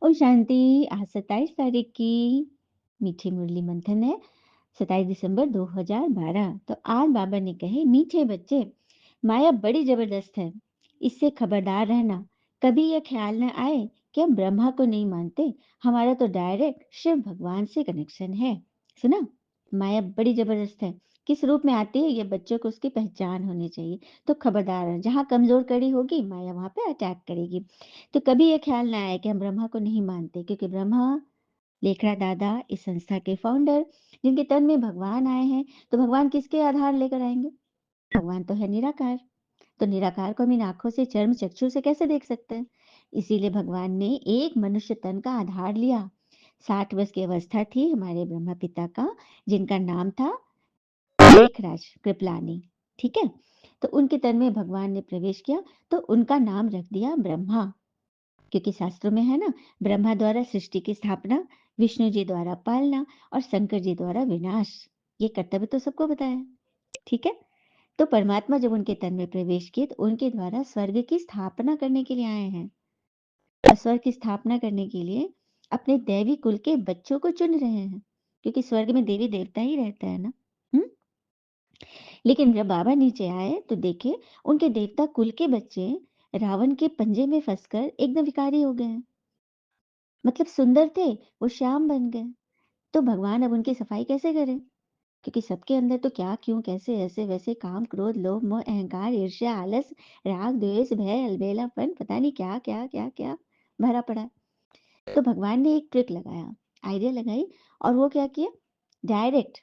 ओम शांति। आज 27 तारीख की मीठी मुरली मंथन है। 27 दिसंबर 2012। तो आज बाबा ने कहे, मीठे बच्चे, माया बड़ी जबरदस्त है, इससे खबरदार रहना। कभी यह ख्याल न आए कि हम ब्रह्मा को नहीं मानते, हमारा तो डायरेक्ट शिव भगवान से कनेक्शन है। सुना? माया बड़ी जबरदस्त है, किस रूप में आती है, ये बच्चों को उसकी पहचान होनी चाहिए। तो खबरदार है, जहाँ कमजोर कड़ी होगी माया वहां पे अटैक करेगी। तो कभी ये ख्याल ना आए कि हम ब्रह्मा को नहीं मानते, क्योंकि ब्रह्मा, लेखरा दादा, इस संस्था के फाउंडर, जिनके तन में भगवान आए हैं, तो भगवान किसके आधार लेकर आएंगे? भगवान तो है निराकार। तो निराकार को हम इन आंखों से, चर्म चक्षु से कैसे देख सकते हैं? इसीलिए भगवान ने एक मनुष्य तन का आधार लिया। 60 वर्ष की अवस्था थी हमारे ब्रह्मा पिता का, जिनका नाम था लेखराज कृपलानी। ठीक है। तो उनके तन में भगवान ने प्रवेश किया, तो उनका नाम रख दिया ब्रह्मा। क्योंकि शास्त्रों में है ना, ब्रह्मा द्वारा सृष्टि की स्थापना, विष्णु जी द्वारा पालना और शंकर जी द्वारा विनाश। ये कर्तव्य तो सबको बताया है। ठीक है। तो परमात्मा जब उनके तन में प्रवेश किए, तो उनके द्वारा स्वर्ग की स्थापना करने के लिए आए हैं। और स्वर्ग की स्थापना करने के लिए अपने दैवी कुल के बच्चों को चुन रहे हैं, क्योंकि स्वर्ग में देवी देवता ही रहता है ना। हम्म। लेकिन जब बाबा नीचे आए तो देखे उनके देवता कुल के बच्चे रावण के पंजे में फंसकर एकदम विकारी हो गए हैं। मतलब सुंदर थे, वो श्याम बन गए। तो भगवान अब उनकी सफाई कैसे करें? क्योंकि सबके अंदर तो क्या, क्यों, कैसे, ऐसे वैसे, काम, क्रोध, लोभ, मोह, अहंकार, ईर्ष्या, आलस, राग, द्वेष, भय, अलबेलापन, पता नहीं क्या क्या क्या क्या भरा पड़ा है। तो भगवान ने एक ट्रिक लगाया, आइडिया लगाई। और वो क्या किया? डायरेक्ट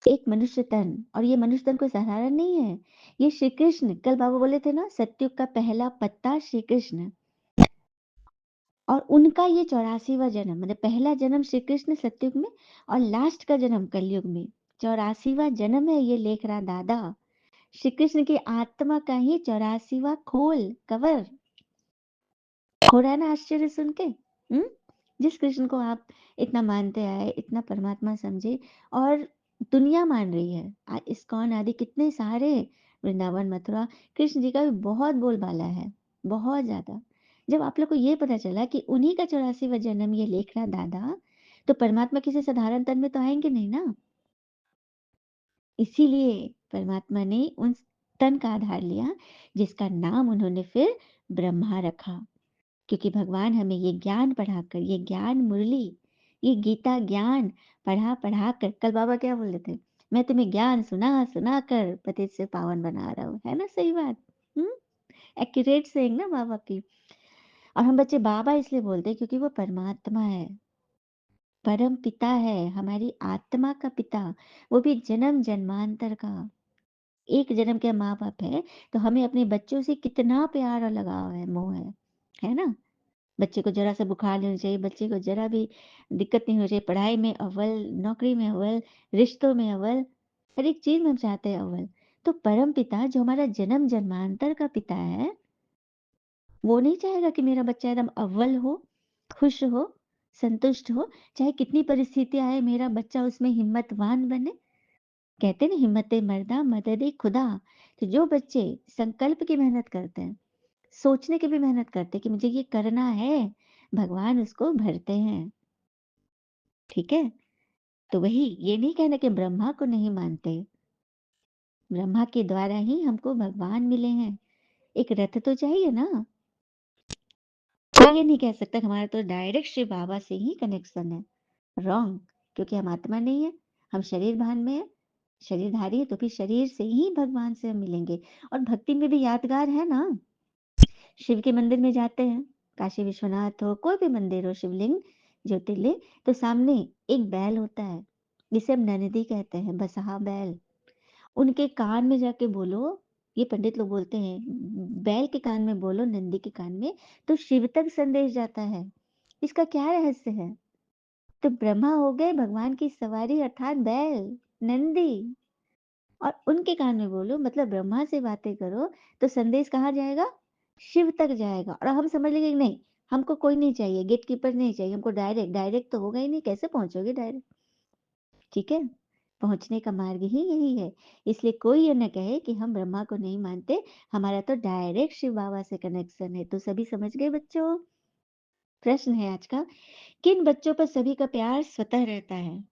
एक मनुष्य तन। और ये मनुष्य तन कोई साधारण नहीं है, ये श्री कृष्ण, कल बाबा बोले थे ना, सत्युग का पहला पत्ता श्री कृष्ण। और उनका ये 84वां जन्म, मतलब पहला जन्म श्री कृष्ण सतयुग में, और लास्ट का जन्म कलयुग में। 84वां जन्म है ये लेखरा दादा। श्री कृष्ण की आत्मा का ही 84वां खोल, कवर। हो रहा है ना आश्चर्य सुन के? जिस कृष्ण को आप इतना मानते आए, इतना परमात्मा समझे, और दुनिया मान रही है, इस्कॉन आदि कितने सारे, वृंदावन, मथुरा, कृष्ण जी का भी बहुत बोलबाला है, बहुत ज्यादा। जब आप लोग को ये पता चला कि उन्हीं का 84वां जन्म ये लेख रहा दादा, तो परमात्मा किसी साधारण तन में तो आएंगे नहीं ना। इसीलिए परमात्मा ने उन तन का आधार लिया, जिसका नाम उन्होंने फिर ब्रह्मा रखा। क्योंकि भगवान हमें ये ज्ञान पढ़ाकर, ये ज्ञान मुरली, ये गीता ज्ञान पढ़ा पढ़ा कर, कल बाबा क्या बोल रहे थे, मैं तुम्हें ज्ञान सुना सुना कर पतित से पावन बना रहा हूँ, है ना? सही बात। एक्यूरेट सेइंग ना बाबा की। और हम बच्चे बाबा इसलिए बोलते हैं क्योंकि वो परमात्मा है, परम पिता है, हमारी आत्मा का पिता, वो भी जन्म जन्मांतर का। एक जन्म के माँ बाप है, तो हमें अपने बच्चों से कितना प्यार और लगाव है, मोह है ना? बच्चे को जरा सा बुखार नहीं होना चाहिए, बच्चे को जरा भी दिक्कत नहीं होनी चाहिए, पढ़ाई में अव्वल, नौकरी में अव्वल, रिश्तों में अव्वल, हर एक चीज में हम चाहते हैं अव्वल। तो परम पिता जो हमारा जन्म जन्मांतर का पिता है, वो नहीं चाहेगा कि मेरा बच्चा एकदम अव्वल हो, खुश हो, संतुष्ट हो, चाहे कितनी परिस्थितियां आए, मेरा बच्चा उसमें हिम्मतवान बने। कहते ना, हिम्मत मर्दा मदद खुदा। तो जो बच्चे संकल्प की मेहनत करते हैं, सोचने की भी मेहनत करते कि मुझे ये करना है, भगवान उसको भरते हैं। ठीक है। तो वही, ये नहीं कहना कि ब्रह्मा को नहीं मानते, ब्रह्मा के द्वारा ही हमको भगवान मिले हैं। एक रथ तो चाहिए ना। कोई ये नहीं कह सकता कि हमारा तो डायरेक्ट शिव बाबा से ही कनेक्शन है। रॉन्ग। क्योंकि हम आत्मा नहीं है, हम शरीर भान में है, शरीरधारी है, तो फिर शरीर से ही भगवान से हम मिलेंगे। और भक्ति में भी यादगार है ना, शिव के मंदिर में जाते हैं, काशी विश्वनाथ हो, कोई भी मंदिर हो, शिवलिंग, ज्योतिर्लिंग, तो सामने एक बैल होता है, जिसे हम नंदी कहते हैं, बसहा बैल। उनके कान में जाके बोलो, ये पंडित लोग बोलते हैं, बैल के कान में बोलो, नंदी के कान में, तो शिव तक संदेश जाता है। इसका क्या रहस्य है? तो ब्रह्मा हो गए भगवान की सवारी, अर्थात बैल, नंदी। और उनके कान में बोलो, मतलब ब्रह्मा से बातें करो, तो संदेश कहाँ जाएगा? शिव तक जाएगा। और हम समझ लेंगे कि नहीं, हमको कोई नहीं चाहिए, गेट कीपर नहीं चाहिए, हमको डायरेक्ट, डायरेक्ट तो होगा ही नहीं, कैसे पहुंचोगे डायरेक्ट? ठीक है। पहुंचने का मार्ग ही यही है। इसलिए कोई ये न कहे कि हम ब्रह्मा को नहीं मानते, हमारा तो डायरेक्ट शिव बाबा से कनेक्शन है। तो सभी समझ गए बच्चों? प्रश्न है आज का, किन बच्चों पर सभी का प्यार स्वतः रहता है?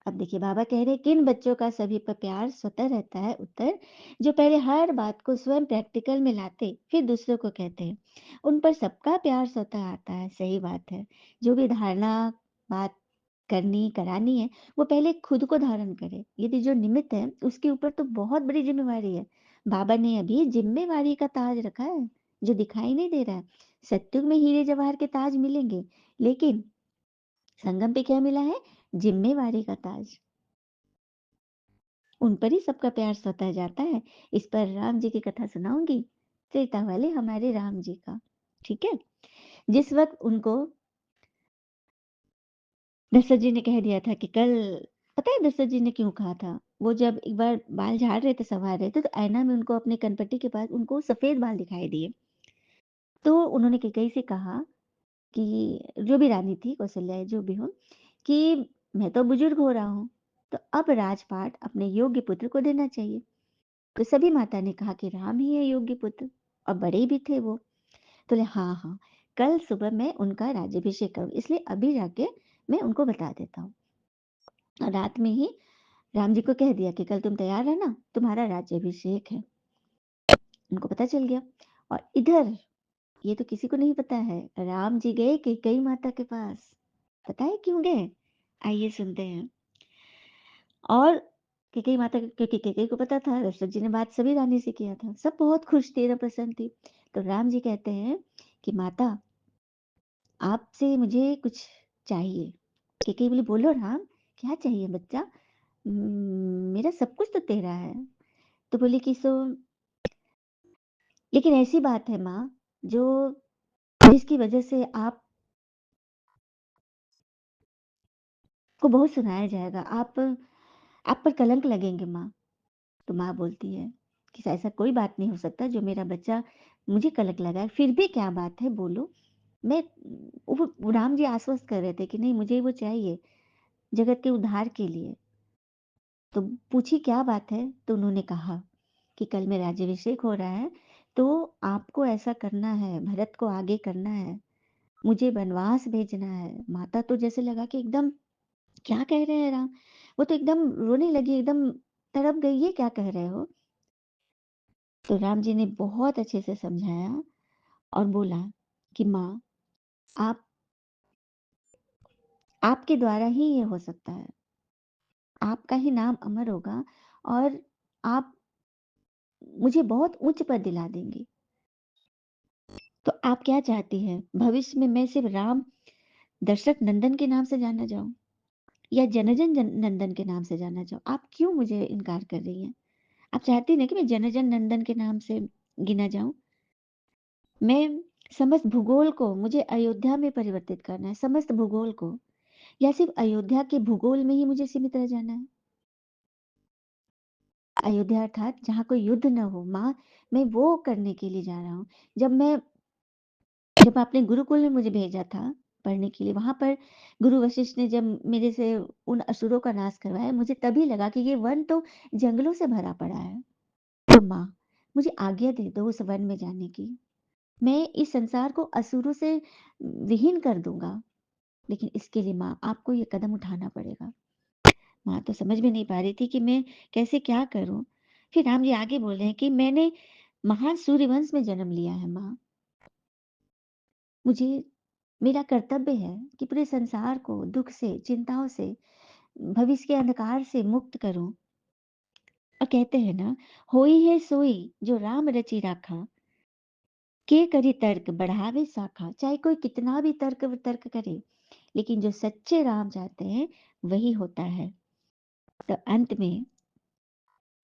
अब देखिए बाबा कह रहे हैं किन बच्चों का सभी पर प्यार स्वतः रहता है। उत्तर, जो पहले हर बात को स्वयं प्रैक्टिकल में लाते फिर दूसरों को कहते हैं, उन पर सबका प्यार स्वतः आता है। सही बात है। जो भी धारणा, बात करनी करानी है, वो पहले खुद को धारण करे। यदि जो निमित्त है उसके ऊपर तो बहुत बड़ी जिम्मेवारी है। बाबा ने अभी जिम्मेवारी का ताज रखा है जो दिखाई नहीं दे रहा है। सत्युग में हीरे जवाहर के ताज मिलेंगे, लेकिन संगम पे क्या मिला है? जिम्मेवारी का ताज। उन पर ही सबका प्यार स्वतः जाता है। इस पर राम जी की कथा सुनाऊंगी, त्रेता वाले हमारे राम जी का। ठीक है। जिस वक्त उनको दशरथ जी ने कह दिया था कि कल, पता है दशरथ जी ने क्यों कहा था? वो जब एक बार बाल झाड़ रहे थे, संवार रहे थे, तो आईना में उनको अपने कनपट्टी के पास उनको सफेद बाल दिखाई दिए। तो उन्होंने कैकई से कहा कि जो भी रानी थी, कौशल्या जो भी हो, कि मैं तो बुजुर्ग हो रहा हूँ, तो अब राजपाट अपने योग्य पुत्र को देना चाहिए। तो सभी माता ने कहा कि राम ही है योग्य पुत्र, और बड़े भी थे वो। तो बोले हाँ हाँ, कल सुबह मैं उनका राज्यभिषेक करूँ, इसलिए अभी जाके मैं उनको बता देता हूँ। और रात में ही राम जी को कह दिया कि कल तुम तैयार रहना, तुम्हारा राज्यभिषेक है। उनको पता चल गया। और इधर ये तो किसी को नहीं पता है, राम जी गए कैकेयी माता के पास। पता है क्यों गए? आइए सुनते हैं। और कैकेयी माता, क्योंकि कैकेयी को पता था दशरथ जी ने बात सभी रानी से किया था, सब बहुत खुश थे, प्रसन्न थी। तो राम जी कहते हैं कि माता, आपसे मुझे कुछ चाहिए। कैकेयी बोली बोलो राम, क्या चाहिए बच्चा? मेरा सब कुछ तो तेरा है। तो बोली कि सो, लेकिन ऐसी बात है माँ, जो जिसकी वजह से आपको बहुत सुनाया जाएगा, आप पर कलंक लगेंगे माँ। तो माँ बोलती है कि ऐसा कोई बात नहीं हो सकता जो मेरा बच्चा मुझे कलंक लगाए। फिर भी क्या बात है, बोलो। मैं वो राम जी आश्वस्त कर रहे थे कि नहीं, मुझे वो चाहिए जगत के उद्धार के लिए। तो पूछी क्या बात है? तो उन्होंने कहा कि कल मेरा राज्याभिषेक हो रहा है, तो आपको ऐसा करना है, भरत को आगे करना है, मुझे वनवास भेजना है। माता तो जैसे लगा कि एकदम क्या कह रहे हैं राम, वो तो एकदम रोने लगी, एकदम तड़प गई, ये क्या कह रहे हो? तो राम जी ने बहुत अच्छे से समझाया और बोला कि माँ, आप आपके द्वारा ही ये हो सकता है, आपका ही नाम अमर होगा, और आप मुझे बहुत उच्च पद दिला देंगी। तो आप क्या चाहती हैं? भविष्य में मैं सिर्फ राम दशरथ नंदन के नाम से जाना जाऊं, या जनजन नंदन के नाम से जाना चाहूं? आप क्यों मुझे इनकार कर रही हैं? आप चाहती ना कि मैं जनजन नंदन के नाम से गिना जाऊं? मैं समस्त भूगोल को, मुझे अयोध्या में परिवर्तित करना है, समस्त भूगोल को, या सिर्फ अयोध्या के भूगोल में ही मुझे सीमित रह जाना है? अयोध्या अर्थात जहाँ कोई युद्ध न हो माँ, मैं वो करने के लिए जा रहा हूँ। जब मैं जब आपने गुरुकुल में मुझे भेजा था पढ़ने के लिए, वहां पर गुरु वशिष्ठ ने जब मेरे से उन असुरों का नाश करवाया, मुझे तभी लगा कि ये वन तो जंगलों से भरा पड़ा है। तो माँ, मुझे आज्ञा दे दो उस वन में जाने की। मैं इस संसार को असुरों से विहीन कर दूंगा, लेकिन इसके लिए माँ आपको ये कदम उठाना पड़ेगा। माँ तो समझ में नहीं पा रही थी कि मैं कैसे क्या करूं। फिर राम जी आगे बोले हैं कि मैंने महान सूर्यवंश में जन्म लिया है माँ, मुझे, मेरा कर्तव्य है कि पूरे संसार को दुख से, चिंताओं से, भविष्य के अंधकार से मुक्त करूं। और कहते हैं ना, होई है सोई जो राम रचि राखा, के करी तर्क बढ़ावे शाखा। चाहे कोई कितना भी तर्क तर्क करे, लेकिन जो सच्चे राम चाहते हैं वही होता है। तो अंत में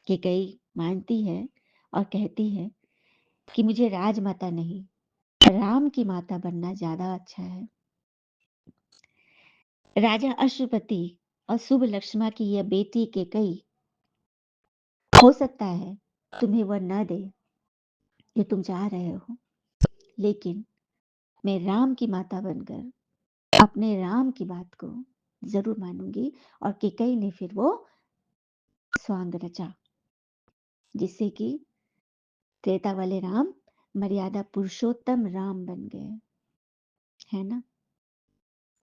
कैकेयी मानती है और कहती है कि मुझे राजमाता नहीं, राम की माता बनना ज्यादा अच्छा है। राजा अश्वपति और शुभ लक्ष्मण की यह बेटी कैकेयी, हो सकता है तुम्हें वह न दे जो तुम चाह रहे हो, लेकिन मैं राम की माता बनकर अपने राम की बात को जरूर मानूंगी। और कैकेयी ने फिर वो स्वांग रचा, जिससे कि त्रेता वाले राम मर्यादा पुरुषोत्तम राम बन गए, है ना?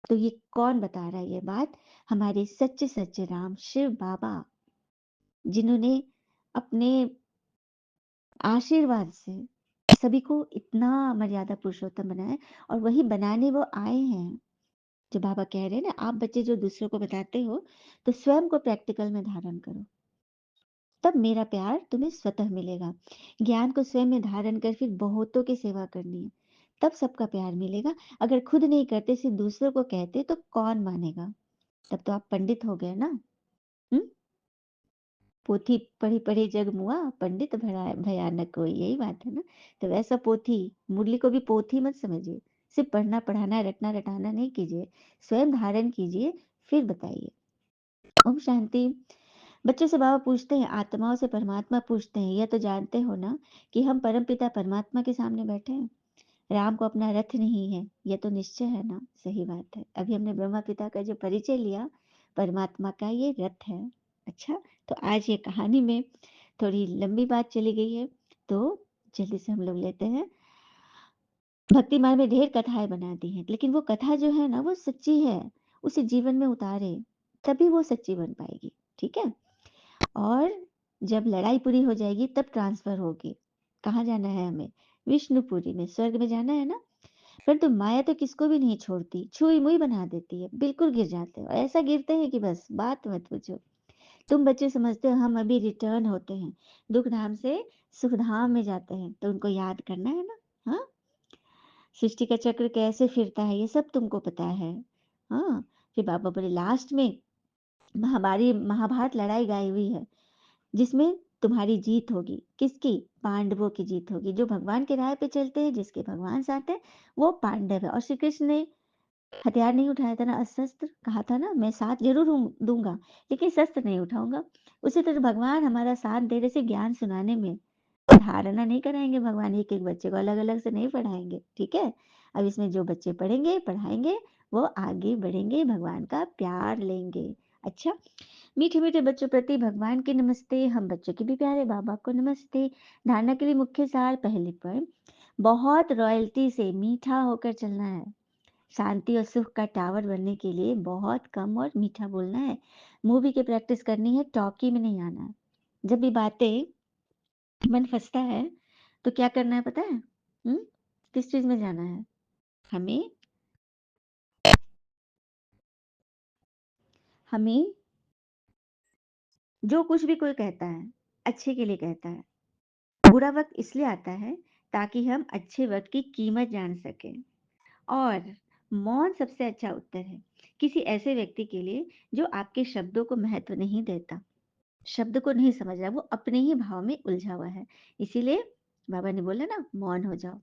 तो ये कौन बता रहा है ये बात? हमारे सच्चे सच्चे राम शिव बाबा, जिन्होंने अपने आशीर्वाद से सभी को इतना मर्यादा पुरुषोत्तम बनाया, और वही बनाने वो आए हैं। जो बाबा कह रहे हैं ना, आप बच्चे जो दूसरों को बताते हो, तो स्वयं को प्रैक्टिकल में धारण करो, तब मेरा प्यार तुम्हें स्वतः मिलेगा। ज्ञान को स्वयं में धारण कर फिर बहुतों की सेवा करनी है, तब सबका प्यार मिलेगा। अगर खुद नहीं करते, सिर्फ दूसरों को कहते, तो कौन मानेगा? तब तो आप पंडित हो गए ना। हम्म। पोथी पढ़ी पढ़ी जग मुआ, पंडित भरा भयानक कोई, यही बात है ना। तो वैसा पोथी, मुरली को भी पोथी मत समझिए। सिर्फ पढ़ना पढ़ाना रटना रटाना नहीं कीजिए, स्वयं धारण कीजिए, फिर बताइए। ओम शांति। बच्चों से बाबा पूछते हैं, आत्माओं से परमात्मा पूछते हैं, यह तो जानते हो ना कि हम परमपिता परमात्मा के सामने बैठे हैं। राम को अपना रथ नहीं है, यह तो निश्चय है ना। सही बात है। अभी हमने ब्रह्मा पिता का जो परिचय लिया, परमात्मा का ये रथ है। अच्छा, तो आज ये कहानी में थोड़ी लंबी बात चली गई है, तो जल्दी से हम लोग लेते हैं। भक्ति मार्ग में ढेर कथाएं बना दी हैं, लेकिन वो कथा जो है ना, वो सच्ची है। उसे जीवन में उतारे, तभी वो सच्ची बन पाएगी। ठीक है। और जब लड़ाई पूरी हो जाएगी, तब ट्रांसफर होगी। कहाँ जाना है हमें? विष्णुपुरी में, स्वर्ग में जाना है ना। परंतु माया तो किसको भी नहीं छोड़ती, छुई मुई बना देती है, बिल्कुल गिर जाते हो, ऐसा गिरते हैं कि बस बात मत पूछो। तुम बच्चे समझते हो हम अभी रिटर्न होते हैं, दुख धाम से सुख धाम में जाते हैं, तो उनको याद करना है ना। हाँ, सृष्टि का चक्र कैसे फिरता है, ये सब तुमको पता है। हाँ। फिर बाबा बोले लास्ट में महाभारी महाभारत लड़ाई गाई हुई है, जिसमें तुम्हारी जीत होगी। किसकी? पांडवों की जीत होगी। जो भगवान के राह पे चलते हैं, जिसके भगवान साथ है, वो पांडव है। और श्री कृष्ण ने हथियार नहीं उठाया था ना, अस्त्र कहा था ना, मैं साथ जरूर दूंगा, लेकिन शस्त्र नहीं उठाऊंगा। उसी तरह भगवान हमारा साथ दे रहे, से ज्ञान सुनाने में। धारणा नहीं कराएंगे भगवान, एक एक बच्चे को अलग अलग से नहीं पढ़ाएंगे। ठीक है। अब इसमें जो बच्चे पढ़ेंगे पढ़ाएंगे, वो आगे बढ़ेंगे, भगवान का प्यार लेंगे। अच्छा। मीठे मीठे बच्चों प्रति भगवान की नमस्ते। हम बच्चों के भी प्यारे बाबा को नमस्ते। धारणा के लिए मुख्य सार पहले पर, बहुत रॉयल्टी से मीठा होकर चलना है। शांति और सुख का टावर बनने के लिए बहुत कम और मीठा बोलना है। मूवी की प्रैक्टिस करनी है, टॉकी में नहीं आना है। जब भी बातें मन फंसता है, तो क्या करना है पता है? किस चीज में जाना है हमें? हमें जो कुछ भी कोई कहता है, अच्छे के लिए कहता है। बुरा वक्त इसलिए आता है ताकि हम अच्छे वक्त की कीमत जान सकें। और मौन सबसे अच्छा उत्तर है किसी ऐसे व्यक्ति के लिए जो आपके शब्दों को महत्व नहीं देता, शब्द को नहीं समझ रहा, वो अपने ही भाव में उलझा हुआ है। इसीलिए बाबा ने बोला ना, मौन हो जाओ,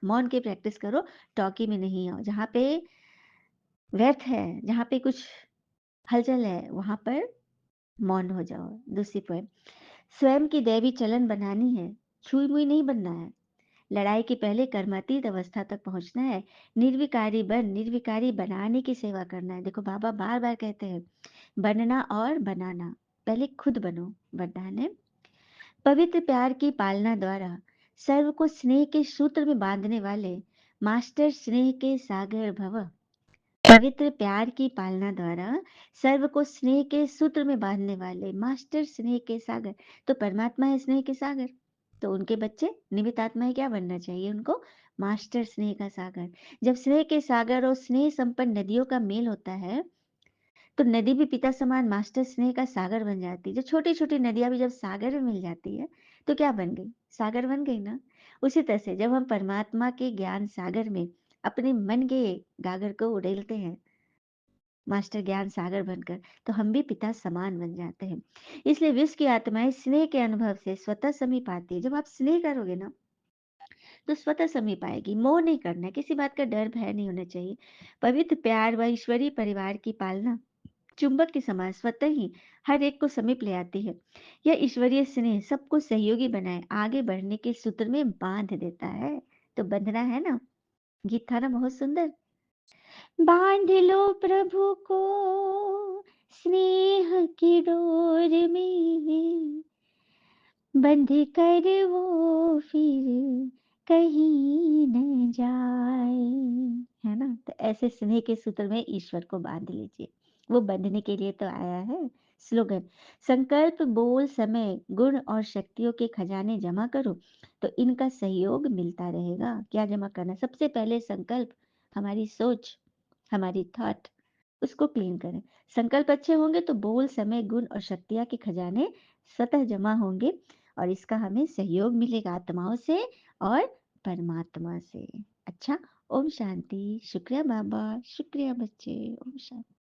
मौन की प्रैक्टिस करो, टॉकी में नहीं आओ। जहाँ पे व्यर्थ है, जहाँ पे कुछ हलचल है, वहां पर मौन हो जाओ। दूसरी पॉइंट, स्वयं की दैवी चलन बनानी है, छुई मुई नहीं बनना है। लड़ाई के पहले कर्मातीत अवस्था तक पहुंचना है। निर्विकारी बन, निर्विकारी बनाने की सेवा करना है। देखो बाबा बार बार कहते हैं, बनना और बनाना, पहले खुद बनो। वरदान है, पवित्र प्यार की पालना द्वारा सर्व को स्नेह के सूत्र में बांधने वाले मास्टर स्नेह के सागर भव। पवित्र प्यार की पालना द्वारा सर्व को स्नेह के सूत्र में बांधने वाले मास्टर स्नेह के सागर। तो परमात्मा है स्नेह के सागर, तो उनके बच्चे निमित आत्माएं क्या बनना चाहिए उनको? मास्टर स्नेह का सागर। जब स्नेह के सागर और स्नेह संपन्न नदियों का मेल होता है, तो नदी भी पिता समान मास्टर स्नेह का सागर बन जाती है। जो छोटी छोटी नदियां भी जब सागर में मिल जाती है, तो क्या बन गई? सागर बन गई ना। उसी तरह से जब हम परमात्मा के ज्ञान सागर में अपने मन के गागर को उड़ेलते हैं, मास्टर ज्ञान सागर बनकर, तो हम भी पिता समान बन जाते हैं। इसलिए विश्व की आत्माएं स्नेह के अनुभव से स्वतः समीप आती है। जब आप स्नेह करोगे ना, तो स्वतः समीप आएगी। मोह नहीं करना है, किसी बात का डर भय नहीं होना चाहिए। पवित्र प्यार व ईश्वरीय परिवार की पालना चुंबक के समान स्वतः ही हर एक को समीप ले आती है। यह ईश्वरीय स्नेह सबको सहयोगी बनाए आगे बढ़ने के सूत्र में बांध देता है। तो बंधना है ना। गीत था ना बहुत सुंदर। बांध लो प्रभु को स्नेह की डोर में, बंध कर वो फिर कहीं न जाए। है ना? तो ऐसे स्नेह के सूत्र में ईश्वर को बाँध लीजिए। वो बंधने के लिए तो आया है। स्लोगन, संकल्प, बोल, समय, गुण और शक्तियों के खजाने जमा करो, तो इनका सहयोग मिलता रहेगा। क्या जमा करना? सबसे पहले संकल्प, हमारी सोच, हमारी थॉट, उसको क्लीन करें। संकल्प अच्छे होंगे तो बोल, समय, गुण और शक्तियाँ के खजाने स्वतः जमा होंगे और इसका हमें सहयोग मिलेगा आत्माओं से और परमात्मा से। अच्छा, ओम शांति। शुक्रिया बाबा, शुक्रिया बच्चे। ओम शांति।